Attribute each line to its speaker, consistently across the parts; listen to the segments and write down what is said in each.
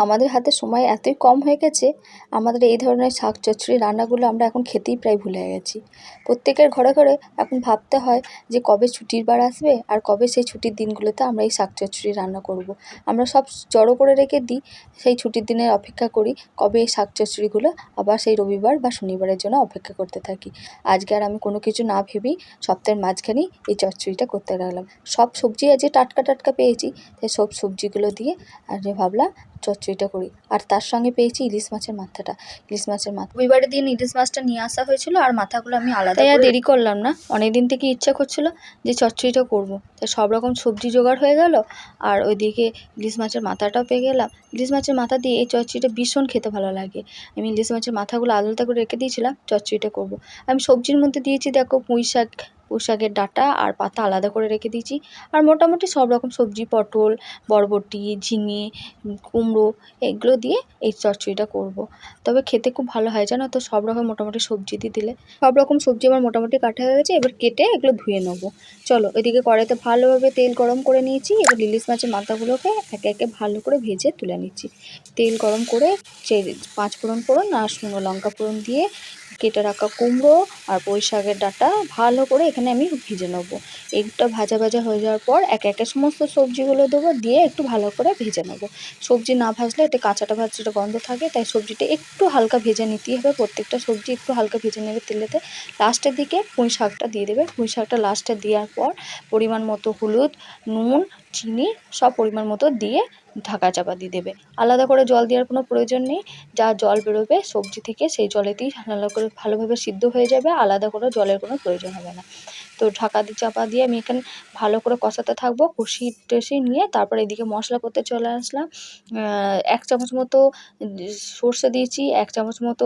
Speaker 1: আমাদের হাতে সময় এতই কম হয়ে গেছে, আমাদের এই ধরনের শাক চচ্চড়ি রান্নাগুলো আমরা এখন খেতেই প্রায় ভুলে গেছি। প্রত্যেকের ঘরে ঘরে এখন ভাবতে হয় যে কবে ছুটির বার আসবে আর কবে সেই ছুটির দিনগুলোতে আমরা এই শাক চচ্চড়ি রান্না করব। আমরা সব জড়ো করে রেখে দিই, সেই ছুটির দিনের অপেক্ষা করি কবে এই শাক চচ্চড়িগুলো আবার সেই রবিবার বা শনিবারের জন্য অপেক্ষা করতে থাকি। আজকে আর আমি কোনো কিছু না ভেবেই সপ্তাহের মাঝখানেই এই চচ্চড়িটা করতে লাগলাম। সব সবজি আজকে টাটকা টাটকা পেয়েছি, তাই সব সবজিগুলো দিয়ে আজকে ভাবলাম চচ্চড়িটা করি। আর তার সঙ্গে পেয়েছি ইলিশ মাছের মাথাটা। ইলিশ মাছের মাথা রবিবারের দিন ইলিশ মাছটা নিয়ে আসা হয়েছিল, আর মাথাগুলো আমি আলাদা করে দেরি করলাম না, অনেক দিন থেকে ইচ্ছা করছিল যে চচ্চড়িটা করব। তাই সব রকম সবজি জোগাড় হয়ে গেল, আর ওইদিকে ইলিশ মাছের মাথাটাও পেয়ে গেলাম। ইলিশ মাছের মাথা দিয়ে এই চচ্চড়িটা ভীষণ খেতে ভালো লাগে। আমি ইলিশ মাছের মাথাগুলো আলাদা করে রেখে দিয়েছিলাম, চচ্চড়িটা করব। আমি সবজির মধ্যে দিয়েছি দেখো পুঁই শাকের ডাঁটা আর পাতা আলাদা করে রেখে দিয়েছি। আর মোটামুটি সব রকম সবজি, পটল, বরবটি, ঝিঙে, কুমড়ো, এগুলো দিয়ে এই চচ্চড়িটা করব। তবে খেতে খুব ভালো হয় জানো তো, সব রকম মোটামুটি সবজি দিয়ে দিলে। সব রকম সবজি আমার মোটামুটি কাটা হয়ে গেছে, এবার কেটে এগুলো ধুয়ে নেবো। চলো, এদিকে কড়াইতে ভালোভাবে তেল গরম করে নিয়েছি। এবার ইলিশ মাছের মাথাগুলোকে একে একে ভালো করে ভেজে তুলে নিচ্ছি। তেল গরম করে সেই 5 ফোড়ন আর শুকনো লঙ্কা ফোড়ন দিয়ে কেটে রাখা কুমড়ো আর পুঁই শাকের ডাঁটা ভালো করে এখানে আমি ভেজে নেবো। একটা ভাজা ভাজা হয়ে যাওয়ার পর একে একে সমস্ত সবজিগুলো দেবো, দিয়ে একটু ভালো করে ভেজে নেবো। সবজি না ভাজলে এতে কাঁচাটা গন্ধ থাকে, তাই সবজিটা একটু হালকা ভেজে নিতেই হবে। প্রত্যেকটা সবজি একটু হালকা ভেজে নেবে তেলেতে। লাস্টের দিকে পুঁই শাকটা দিয়ে দেবে। পুঁই শাকটা লাস্টে দেওয়ার পর পরিমাণ মতো হলুদ, নুন, চিনি সব পরিমাণ মতো দিয়ে ঢাকা চাপা দিয়ে দেবে। আলাদা করে জল দেওয়ার কোনো প্রয়োজন নেই। যা জল বেরোবে সবজি থেকে সেই জলেতেই ভালোভাবে সিদ্ধ হয়ে যাবে, আলাদা করে জলের কোনো প্রয়োজন হবে না। তো ঢাকা দিয়ে চাপা দিয়ে আমি এখানে ভালো করে কষাতে থাকবো, কষিয়ে নিয়ে তারপর এদিকে মশলা করতে চলে আসলাম। 1 চামচ মতো সর্ষে দিয়েছি, 1 চামচ মতো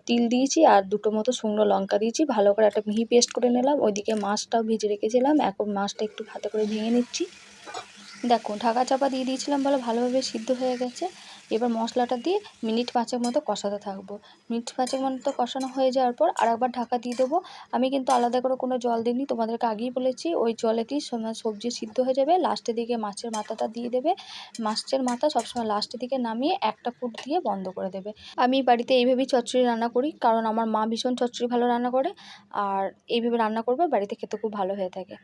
Speaker 1: তিল দিয়েছি, আর 2টো মতো শুকনো লঙ্কা দিয়েছি। ভালো করে একটা মিহি পেস্ট করে নিলাম। ওইদিকে মাছটাও ভেজে রেখেছিলাম, এখন মাছটা একটু হাতে করে ভেঙে নিচ্ছি। দেখো, ঢাকা চাপা দিয়ে দিয়েছিলাম বলে ভালোভাবে সিদ্ধ হয়ে গেছে। এবার মশলাটা দিয়ে মিনিট 5 মতো কষাতে থাকবো। মিনিট 5 মতো কষানো হয়ে যাওয়ার পর আরেকবার ঢাকা দিয়ে দেবো। আমি কিন্তু আলাদা করে কোনো জল দিইনি, তোমাদেরকে আগেই বলেছি ওই জলেতেই সবজি সিদ্ধ হয়ে যাবে। লাস্টের দিকে মাছের মাথাটা দিয়ে দেবে। মাছের মাথা সবসময় লাস্টের দিকে নামিয়ে একটা ফুট দিয়ে বন্ধ করে দেবে। আমি বাড়িতে এইভাবেই চচ্চড়ি রান্না করি, কারণ আমার মা ভীষণ চচ্চড়ি ভালো রান্না করে, আর এইভাবে রান্না করবে বাড়িতে খেতে খুব ভালো হয়ে থাকে।